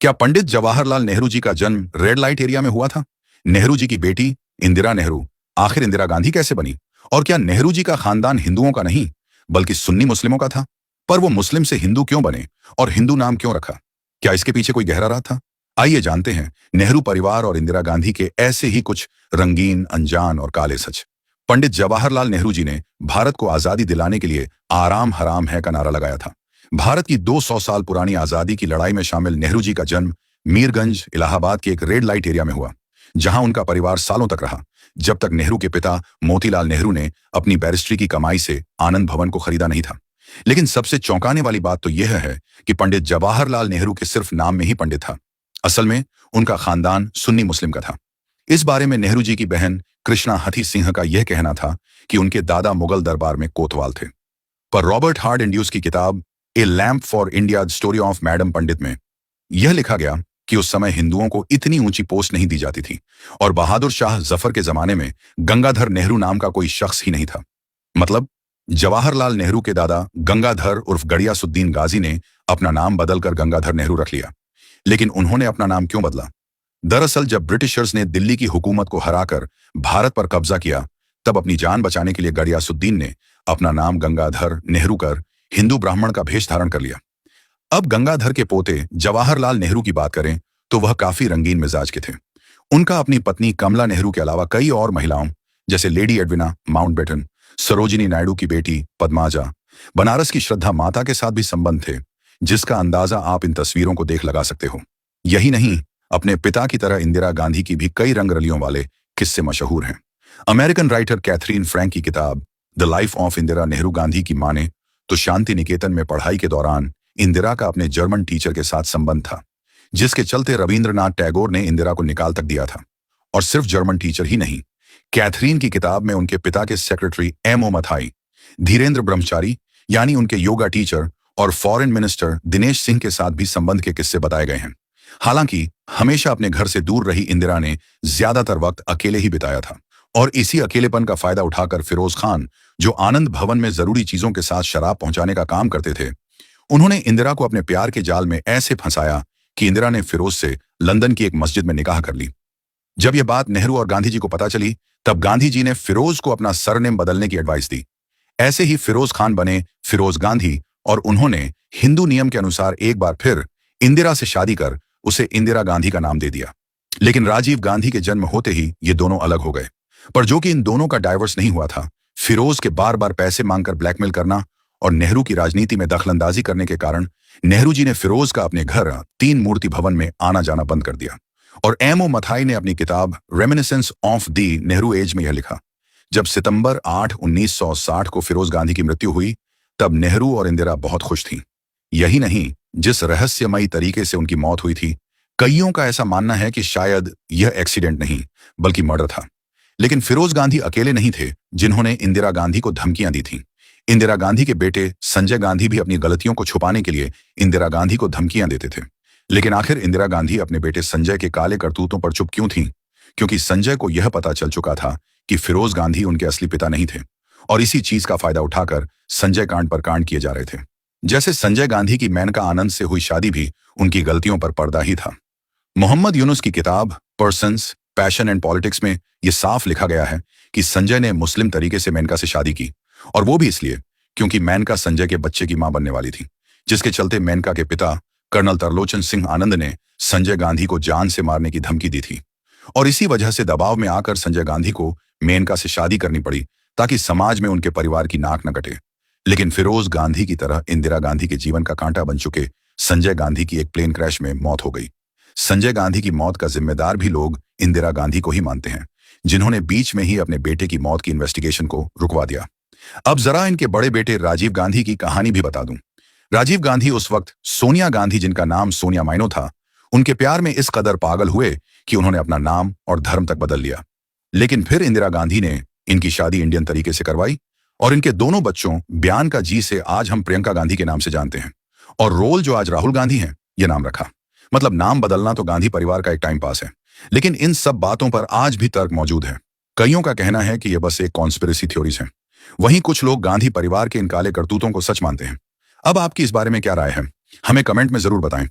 क्या पंडित जवाहरलाल नेहरू जी का जन्म रेड लाइट एरिया में हुआ था? नेहरू जी की बेटी इंदिरा नेहरू आखिर इंदिरा गांधी कैसे बनी? और क्या नेहरू जी का खानदान हिंदुओं का नहीं बल्कि सुन्नी मुस्लिमों का था? पर वो मुस्लिम से हिंदू क्यों बने और हिंदू नाम क्यों रखा? क्या इसके पीछे कोई गहरा राज था? आइए जानते हैं नेहरू परिवार और इंदिरा गांधी के ऐसे ही कुछ रंगीन, अनजान और काले सच। पंडित जवाहरलाल नेहरू जी ने भारत को आजादी दिलाने के लिए आराम हराम है का नारा लगाया था। भारत की 200 साल पुरानी आजादी की लड़ाई में शामिल नेहरू जी का जन्म मीरगंज, इलाहाबाद के एक रेड लाइट एरिया में हुआ, जहां उनका परिवार सालों तक रहा, जब तक नेहरू के पिता मोतीलाल नेहरू ने अपनी बैरिस्ट्री की कमाई से आनंद भवन को खरीदा नहीं था। लेकिन सबसे चौंकाने वाली बात तो यह है कि पंडित जवाहरलाल नेहरू के सिर्फ नाम में ही पंडित था। असल में उनका खानदान सुन्नी मुस्लिम का था। इस बारे में नेहरू जी की बहन कृष्णा हथी सिंह का यह कहना था कि उनके दादा मुगल दरबार में कोतवाल थे। पर रॉबर्ट हार्ड इंड्यूस की किताब a lamp for India story of madam Pandit में यह लिखा गया कि उस समय हिंदुओं को इतनी ऊंची पोस्ट नहीं दी जाती थी और बहादुर शाह जफर के जमाने में गंगाधर नेहरू नाम का कोई शख्स ही नहीं था। मतलब जवाहरलाल नेहरू के दादा गंगाधर उर्फ गड़ियासुद्दीन गाजी ने अपना नाम बदलकर गंगाधर नेहरू रख लिया। लेकिन उन्होंने अपना नाम क्यों बदला? दरअसल जब ब्रिटिशर्स ने दिल्ली की हुकूमत को हराकर भारत पर कब्जा किया, तब अपनी जान बचाने के लिए गड़ियासुद्दीन ने अपना नाम गंगाधर नेहरू कर हिंदू ब्राह्मण का भेष धारण कर लिया। अब गंगाधर के पोते जवाहरलाल नेहरू की बात करें तो वह काफी रंगीन मिजाज के थे। उनका अपनी पत्नी कमला नेहरू के अलावा कई और महिलाओं जैसे lady Edwina Mountbatten, Sarojini Naidu की बेटी पद्माजा, बनारस की श्रद्धा माता के साथ भी संबंध थे, जिसका अंदाजा आप इन तस्वीरों को देख लगा सकते हो। यही नहीं, अपने पिता की तरह इंदिरा गांधी की भी कई रंगरलियों वाले किस्से मशहूर हैं। अमेरिकन राइटर कैथरीन फ्रैंक की किताब the life of Indira Nehru Gandhi की माने तो शांति निकेतन में पढ़ाई के दौरान इंदिरा का अपने जर्मन टीचर के साथ संबंध था, जिसके चलते रविंद्रनाथ टैगोर ने इंदिरा को निकाल तक दिया था। और सिर्फ जर्मन टीचर ही नहीं, कैथरीन की किताब में उनके पिता के सेक्रेटरी एमओ मथाई, धीरेन्द्र ब्रह्मचारी यानी उनके योगा टीचर और फॉरेन मिनिस्टर दिनेश सिंह के साथ भी संबंध के किस्से बताए गए हैं। हालांकि हमेशा अपने घर से दूर रही इंदिरा ने ज्यादातर वक्त अकेले ही बिताया था और इसी अकेलेपन का फायदा उठाकर फिरोज खान, जो आनंद भवन में जरूरी चीजों के साथ शराब पहुंचाने का काम करते थे, उन्होंने इंदिरा को अपने प्यार के जाल में ऐसे फंसाया कि इंदिरा ने फिरोज से लंदन की एक मस्जिद में निकाह कर ली। जब यह बात नेहरू और गांधी जी को पता चली, तब गांधी जी ने फिरोज को अपना सरनेम बदलने की एडवाइस दी। ऐसे ही फिरोज खान बने फिरोज गांधी और उन्होंने हिंदू नियम के अनुसार एक बार फिर इंदिरा से शादी कर उसे इंदिरा गांधी का नाम दे दिया। लेकिन राजीव गांधी के जन्म होते ही ये दोनों अलग हो गए। पर जो कि इन दोनों का डाइवर्स नहीं हुआ था, फिरोज के बार बार पैसे मांगकर ब्लैकमेल करना और नेहरू की राजनीति में दखलंदाजी करने के कारण नेहरू जी ने फिरोज का अपने घर 3 मूर्ति भवन में आना जाना बंद कर दिया। और एमओ मथाई ने अपनी किताब reminiscences of the Nehru age में यह लिखा, जब सितंबर 8, 1960 को फिरोज गांधी की मृत्यु हुई, तब नेहरू और इंदिरा बहुत खुश थीं। यही नहीं, जिस रहस्यमयी तरीके से उनकी मौत हुई थी, कईयों का ऐसा मानना है कि शायद यह एक्सीडेंट नहीं बल्कि मर्डर था। लेकिन फिरोज गांधी अकेले नहीं थे जिन्होंने इंदिरा गांधी को धमकियां दी थीं। इंदिरा गांधी के बेटे संजय गांधी भी अपनी गलतियों को छुपाने के लिए इंदिरा गांधी को धमकियां देते थे। लेकिन आखिर इंदिरा गांधी अपने बेटे संजय के काले करतूतों पर चुप क्यों थीं? क्योंकि संजय को यह पता चल चुका था कि फिरोज गांधी उनके असली पिता नहीं थे और इसी चीज का फायदा उठाकर संजय कांड पर कांड किए जा रहे थे। जैसे संजय गांधी की मेनका आनंद से हुई शादी भी उनकी गलतियों पर पर्दा ही था। मोहम्मद यूनुस की किताब पर्सन्स, पैशन एंड पॉलिटिक्स में यह साफ लिखा गया है कि संजय ने मुस्लिम तरीके से मेनका से शादी की, और वो भी इसलिए क्योंकि मेनका संजय के बच्चे की मां बनने वाली थी, जिसके चलते मेनका के पिता कर्नल तरलोचन सिंह आनंद ने संजय गांधी को जान से मारने की धमकी दी थी। और इसी वजह से दबाव में आकर संजय गांधी को मेनका से शादी करनी पड़ी ताकि समाज में उनके परिवार की नाक न कटे। लेकिन फिरोज गांधी की तरह इंदिरा गांधी के जीवन का कांटा बन चुके संजय गांधी की एक प्लेन क्रैश में मौत हो गई। संजय गांधी की मौत का जिम्मेदार भी लोग इंदिरा गांधी को ही मानते हैं, जिन्होंने बीच में ही अपने बेटे की मौत की इन्वेस्टिगेशन को रुकवा दिया। अब जरा इनके बड़े बेटे राजीव गांधी की कहानी भी बता दूं। राजीव गांधी उस वक्त सोनिया गांधी, जिनका नाम सोनिया माइनो था, उनके प्यार में इस कदर पागल हुए कि उन्होंने अपना नाम और धर्म तक बदल लिया। लेकिन फिर इंदिरा गांधी ने इनकी शादी इंडियन तरीके से करवाई और इनके दोनों बच्चों ब्यान का जी से आज हम प्रियंका गांधी के नाम से जानते हैं, और रोल जो आज राहुल गांधी हैं, यह नाम रखा। मतलब नाम बदलना तो गांधी परिवार का एक टाइम पास है, लेकिन इन सब बातों पर आज भी तर्क मौजूद है। कईयों का कहना है कि यह बस एक कॉन्स्पिरेसी थ्योरीज है। वहीं कुछ लोग गांधी परिवार के इन काले करतूतों को सच मानते हैं। अब आपकी इस बारे में क्या राय है? हमें कमेंट में जरूर बताएं।